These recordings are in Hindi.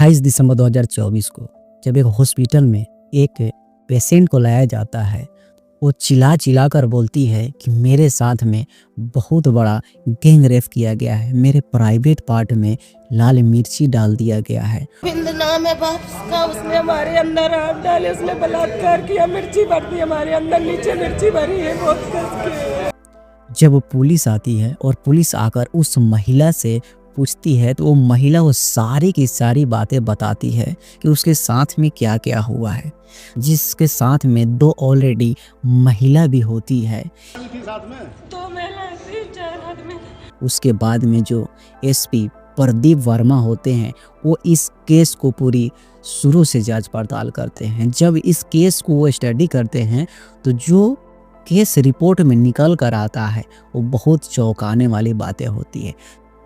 28 दिसंबर 2024 को जब एक हॉस्पिटल में एक पेशेंट को लाया जाता है, वो चिल्ला चिल्ला कर बोलती है कि मेरे साथ में बहुत बड़ा गैंग रेप किया गया है, मेरे प्राइवेट पार्ट में लाल मिर्ची डाल दिया गया है। बिंद नाम है बाप का, उसने हमारे अंदर हाथ डाले, उसने बलात्कार किया, मिर्ची भर दी हमारे अंदर, नीचे मिर्ची भरी है बहुत कस के। जब पुलिस आती है और पुलिस आकर उस महिला से पूछती है तो वो महिला वो सारी की सारी बातें बताती है कि उसके साथ में क्या क्या हुआ है, जिसके साथ में 2 ऑलरेडी महिला भी होती है। 2 महिलाएं थी, 4 आदमी। उसके बाद में जो एसपी प्रदीप वर्मा होते हैं वो इस केस को पूरी शुरू से जांच पड़ताल करते हैं। जब इस केस को वो स्टडी करते हैं तो जो केस रिपोर्ट में निकल कर आता है वो बहुत चौंकाने वाली बातें होती है।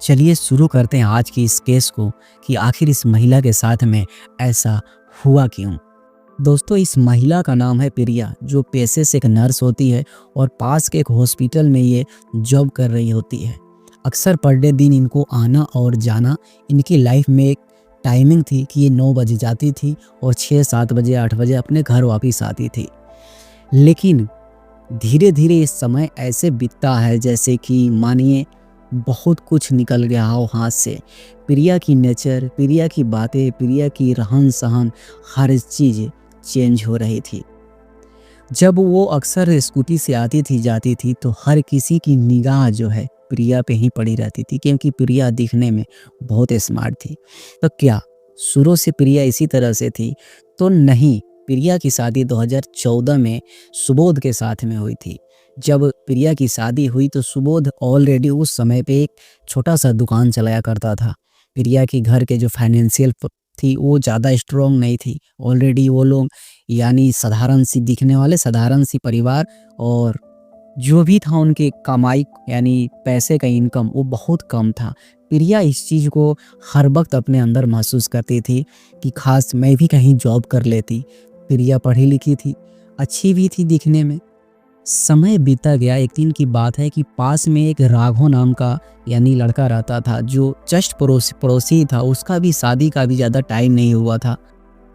चलिए शुरू करते हैं आज की इस केस को कि आखिर इस महिला के साथ में ऐसा हुआ क्यों। दोस्तों, इस महिला का नाम है प्रिया, जो पेशे से एक नर्स होती है और पास के एक हॉस्पिटल में ये जॉब कर रही होती है। अक्सर पर डे दिन इनको आना और जाना, इनकी लाइफ में एक टाइमिंग थी कि ये 9 बजे जाती थी और 6, 7 बजे, 8 बजे अपने घर वापस आती थी। लेकिन धीरे धीरे इस समय ऐसे बीतता है जैसे कि मानिए बहुत कुछ निकल गया हो हाथ से। प्रिया की नेचर, प्रिया की बातें, प्रिया की रहन सहन, हर चीज़ चेंज हो रही थी। जब वो अक्सर स्कूटी से आती थी जाती थी तो हर किसी की निगाह जो है प्रिया पे ही पड़ी रहती थी, क्योंकि प्रिया दिखने में बहुत स्मार्ट थी। तो क्या शुरू से प्रिया इसी तरह से थी? तो नहीं, प्रिया की शादी 2014 में सुबोध के साथ में हुई थी। जब प्रिया की शादी हुई तो सुबोध ऑलरेडी उस समय पे एक छोटा सा दुकान चलाया करता था। प्रिया की घर के जो फाइनेंशियल थी वो ज़्यादा स्ट्रॉन्ग नहीं थी। ऑलरेडी वो लोग यानी साधारण सी दिखने वाले साधारण सी परिवार, और जो भी था उनके कमाई यानी पैसे का इनकम वो बहुत कम था। प्रिया इस चीज़ को हर वक्त अपने अंदर महसूस करती थी कि खास मैं भी कहीं जॉब कर लेती। प्रिया पढ़ी लिखी थी, अच्छी भी थी दिखने में। समय बीता गया। एक दिन की बात है कि पास में एक राघव नाम का यानी लड़का रहता था जो जस्ट पड़ोसी था। उसका भी शादी का भी ज़्यादा टाइम नहीं हुआ था।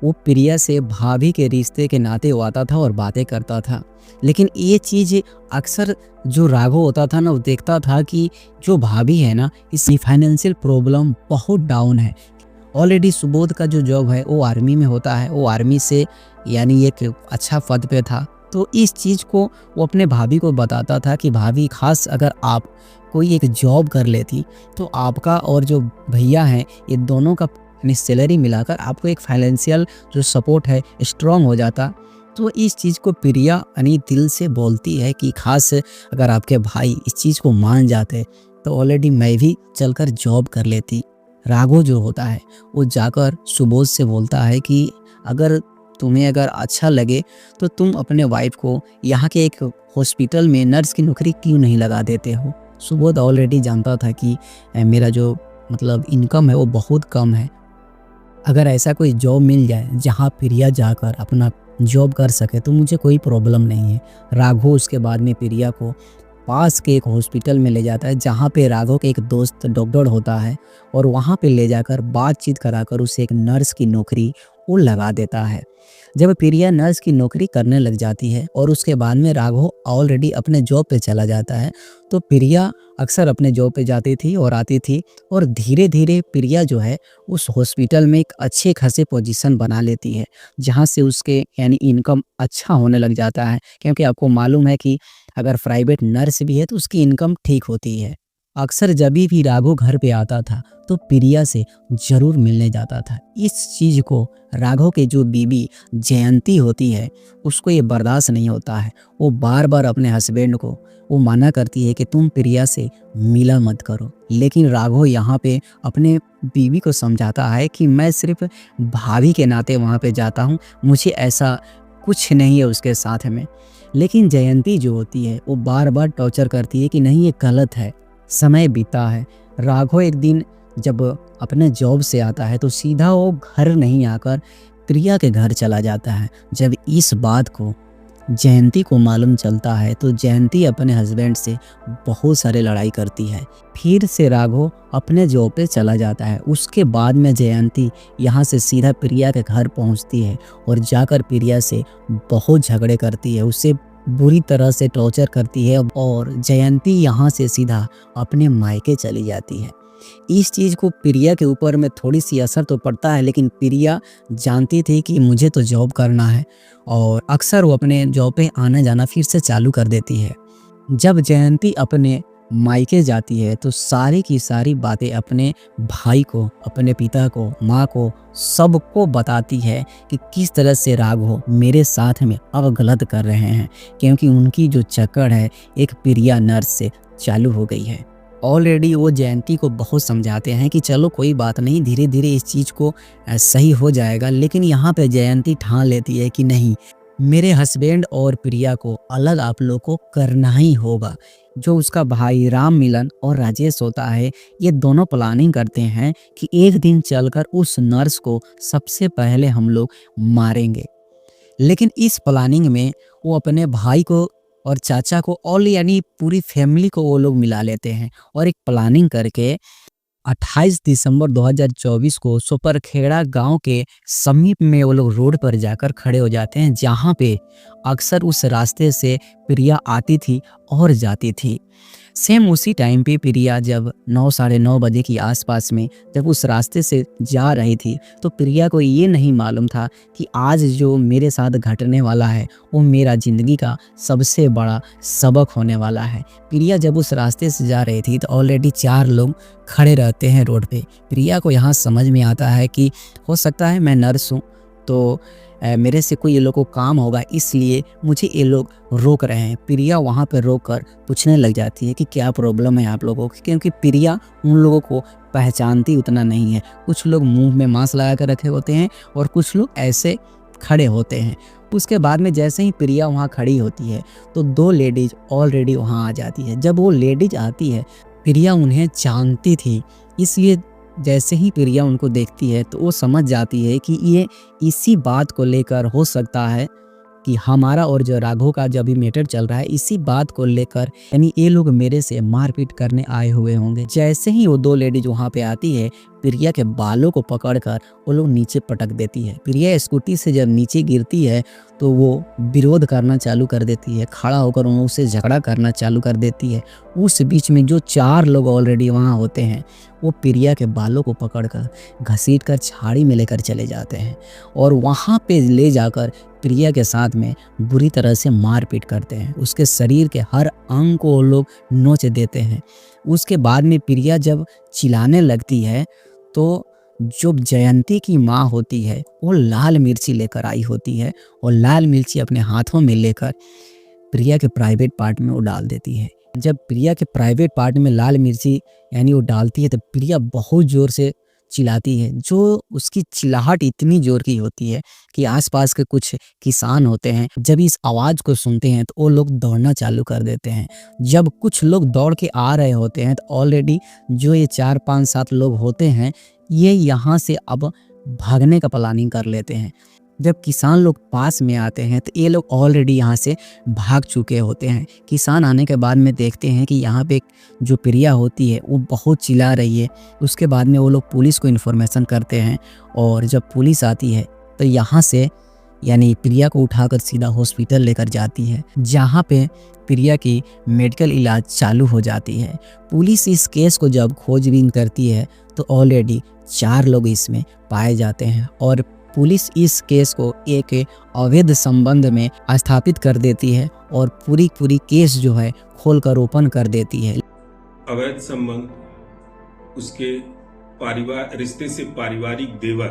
वो प्रिया से भाभी के रिश्ते के नाते वो आता था और बातें करता था। लेकिन ये चीज़ अक्सर जो राघव होता था ना, वो देखता था कि जो भाभी है ना, इसकी फाइनेंशियल प्रॉब्लम बहुत डाउन है। ऑलरेडी सुबोध का जो जॉब है वो आर्मी में होता है, वो आर्मी से यानी एक अच्छा पद पे था। तो इस चीज़ को वो अपने भाभी को बताता था कि भाभी, खास अगर आप कोई एक जॉब कर लेती तो आपका और जो भैया हैं ये दोनों का सैलरी मिलाकर आपको एक फाइनेंशियल जो सपोर्ट है स्ट्रॉन्ग हो जाता। तो इस चीज़ को प्रिया यानी दिल से बोलती है कि खास अगर आपके भाई इस चीज़ को मान जाते तो ऑलरेडी मैं भी चलकर जॉब कर लेती। राघव जो होता है वो जाकर सुबोध से बोलता है कि अगर तुम्हें अगर अच्छा लगे तो तुम अपने वाइफ को यहाँ के एक हॉस्पिटल में नर्स की नौकरी क्यों नहीं लगा देते हो। सुबोध ऑलरेडी जानता था कि मेरा जो मतलब इनकम है वो बहुत कम है। अगर ऐसा कोई जॉब मिल जाए जहाँ प्रिया जाकर अपना जॉब कर सके तो मुझे कोई प्रॉब्लम नहीं है। राघव उसके बाद में प्रिया को पास के एक हॉस्पिटल में ले जाता है जहाँ पे राघव के एक दोस्त डॉक्टर होता है, और वहाँ पे ले जाकर बातचीत कराकर उसे एक नर्स की नौकरी वो लगा देता है। जब प्रिया नर्स की नौकरी करने लग जाती है और उसके बाद में राघव ऑलरेडी अपने जॉब पे चला जाता है, तो प्रिया अक्सर अपने जॉब पे जाती थी और आती थी, और धीरे धीरे प्रिया जो है उस हॉस्पिटल में एक अच्छे खासे पोजीशन बना लेती है, जहाँ से उसके यानी इनकम अच्छा होने लग जाता है। क्योंकि आपको मालूम है कि अगर प्राइवेट नर्स भी है तो उसकी इनकम ठीक होती है। अक्सर जब भी राघव घर पे आता था तो प्रिया से ज़रूर मिलने जाता था। इस चीज़ को राघव के जो बीबी जयंती होती है उसको ये बर्दाश्त नहीं होता है। वो बार बार अपने हस्बैंड को वो मना करती है कि तुम प्रिया से मिला मत करो। लेकिन राघव यहाँ पे अपने बीवी को समझाता है कि मैं सिर्फ भाभी के नाते वहाँ पे जाता हूँ, मुझे ऐसा कुछ नहीं है उसके साथ में। लेकिन जयंती जो होती है वो बार बार टॉर्चर करती है कि नहीं, ये गलत है। समय बीता है। राघव एक दिन जब अपने जॉब से आता है तो सीधा वो घर नहीं आकर प्रिया के घर चला जाता है। जब इस बात को जयंती को मालूम चलता है तो जयंती अपने हस्बैंड से बहुत सारे लड़ाई करती है। फिर से राघव अपने जॉब पे चला जाता है। उसके बाद में जयंती यहाँ से सीधा प्रिया के घर पहुँचती है और जाकर प्रिया से बहुत झगड़े करती है, उससे बुरी तरह से टॉर्चर करती है और जयंती यहाँ से सीधा अपने मायके चली जाती है। इस चीज़ को प्रिया के ऊपर में थोड़ी सी असर तो पड़ता है, लेकिन प्रिया जानती थी कि मुझे तो जॉब करना है और अक्सर वो अपने जॉब पे आना जाना फिर से चालू कर देती है। जब जयंती अपने मायके जाती है तो सारी की सारी बातें अपने भाई को, अपने पिता को, माँ को, सबको बताती है कि किस तरह से राघव मेरे साथ में अब गलत कर रहे हैं, क्योंकि उनकी जो चक्कर है एक प्रिया नर्स से चालू हो गई है। ऑलरेडी वो जयंती को बहुत समझाते हैं कि चलो कोई बात नहीं, धीरे धीरे इस चीज़ को सही हो जाएगा, लेकिन यहाँ पे जयंती ठान लेती है कि नहीं, मेरे हस्बैंड और प्रिया को अलग आप लोग को करना ही होगा। जो उसका भाई राम मिलन और राजेश होता है, ये दोनों प्लानिंग करते हैं कि एक दिन चलकर उस नर्स को सबसे पहले हम लोग मारेंगे। लेकिन इस प्लानिंग में वो अपने भाई को और चाचा को और यानी पूरी फैमिली को वो लोग मिला लेते हैं और एक प्लानिंग करके 28 दिसंबर 2024 को सुपरखेड़ा गांव के समीप में वो लोग रोड पर जाकर खड़े हो जाते हैं, जहां पे अक्सर उस रास्ते से प्रिया आती थी और जाती थी। सेम उसी टाइम पे प्रिया जब 9 साढ़े 9 बजे की आसपास में जब उस रास्ते से जा रही थी तो प्रिया को ये नहीं मालूम था कि आज जो मेरे साथ घटने वाला है वो मेरा ज़िंदगी का सबसे बड़ा सबक होने वाला है। प्रिया जब उस रास्ते से जा रही थी तो ऑलरेडी 4 लोग खड़े रहते हैं रोड पे। प्रिया को यहाँ समझ में आता है कि हो सकता है मैं नर्स हूँ तो मेरे से कोई ये लोग को काम होगा, इसलिए मुझे ये लोग रोक रहे हैं। प्रिया वहाँ पर रोक कर पूछने लग जाती है कि क्या प्रॉब्लम है आप लोगों की, क्योंकि प्रिया उन लोगों को पहचानती उतना नहीं है। कुछ लोग मुंह में मास्क लगा कर रखे होते हैं और कुछ लोग ऐसे खड़े होते हैं। उसके बाद में जैसे ही प्रिया वहाँ खड़ी होती है तो 2 लेडीज़ ऑलरेडी वहाँ आ जाती है। जब वो लेडीज आती है, प्रिया उन्हें जानती थी, इसलिए जैसे ही प्रिया उनको देखती है तो वो समझ जाती है कि ये इसी बात को लेकर हो सकता है कि हमारा और जो राघव का जो अभी मैटर चल रहा है, इसी बात को लेकर यानी ये लोग मेरे से मारपीट करने आए हुए होंगे। जैसे ही वो 2 लेडीज वहाँ पे आती है, प्रिया के बालों को पकड़कर वो लोग नीचे पटक देती है। प्रिया स्कूटी से जब नीचे गिरती है तो वो विरोध करना चालू कर देती है, खड़ा होकर उनसे झगड़ा करना चालू कर देती है। उस बीच में जो 4 लोग ऑलरेडी वहाँ होते हैं वो प्रिया के बालों को पकड़कर घसीट कर झाड़ी में लेकर चले जाते हैं और वहाँ पे ले जाकर प्रिया के साथ में बुरी तरह से मारपीट करते हैं। उसके शरीर के हर अंग को वो लोग नोच देते हैं। उसके बाद में प्रिया जब चिल्लाने लगती है तो जो जयंती की माँ होती है वो लाल मिर्ची लेकर आई होती है और लाल मिर्ची अपने हाथों में लेकर प्रिया के प्राइवेट पार्ट में वो डाल देती है। जब प्रिया के प्राइवेट पार्ट में लाल मिर्ची यानी वो डालती है तो प्रिया बहुत ज़ोर से चिल्लाती है। जो उसकी चिल्लाहट इतनी ज़ोर की होती है कि आसपास के कुछ किसान होते हैं, जब इस आवाज़ को सुनते हैं तो वो लोग दौड़ना चालू कर देते हैं। जब कुछ लोग दौड़ के आ रहे होते हैं तो ऑलरेडी जो ये 4, 5, 7 लोग होते हैं ये यहाँ से अब भागने का प्लानिंग कर लेते हैं। जब किसान लोग पास में आते हैं तो ये लोग ऑलरेडी यहाँ से भाग चुके होते हैं। किसान आने के बाद में देखते हैं कि यहाँ पे जो प्रिया होती है वो बहुत चिल्ला रही है। उसके बाद में वो लोग पुलिस को इन्फॉर्मेशन करते हैं और जब पुलिस आती है तो यहाँ से यानी प्रिया को उठाकर सीधा हॉस्पिटल लेकर जाती है, जहाँ पे प्रिया की मेडिकल इलाज चालू हो जाती है। पुलिस इस केस को जब खोजबीन करती है तो ऑलरेडी 4 लोग इसमें पाए जाते हैं और पुलिस इस केस को एक अवैध संबंध में स्थापित कर देती है और पूरी केस जो है खोलकर ओपन कर देती है। अवैध संबंध, उसके रिश्ते से पारिवारिक देवर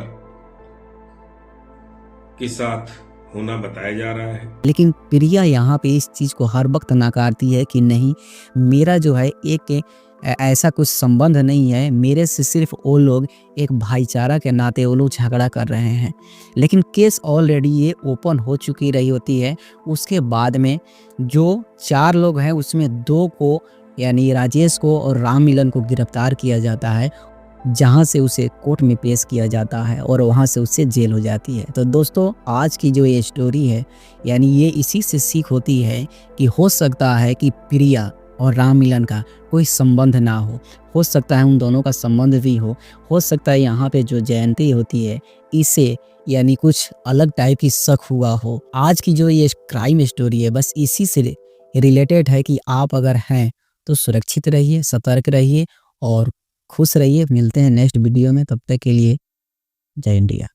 के साथ होना बताया जा रहा है। लेकिन प्रिया यहाँ पे इस चीज़ को हर वक्त नकारती है कि नहीं, मेरा जो है एक ऐसा कुछ संबंध नहीं है, मेरे से सिर्फ वो लोग एक भाईचारा के नाते वो लोग झगड़ा कर रहे हैं। लेकिन केस ऑलरेडी ये ओपन हो चुकी रही होती है। उसके बाद में जो 4 लोग हैं उसमें 2 को यानी राजेश को और राम मिलन को गिरफ्तार किया जाता है जहाँ से उसे कोर्ट में पेश किया जाता है और वहाँ से उससे जेल हो जाती है। तो दोस्तों आज की जो ये स्टोरी है यानी ये इसी से सीख होती है कि हो सकता है कि प्रिया और राम मिलन का कोई संबंध ना हो सकता है उन दोनों का संबंध भी हो सकता है यहाँ पे जो जयंती होती है इसे यानी कुछ अलग टाइप की शक हुआ हो। आज की जो ये क्राइम स्टोरी है बस इसी से रिलेटेड है कि आप अगर हैं तो सुरक्षित रहिए, सतर्क रहिए और खुश रहिए। मिलते हैं नेक्स्ट वीडियो में, तब तक के लिए जय इंडिया।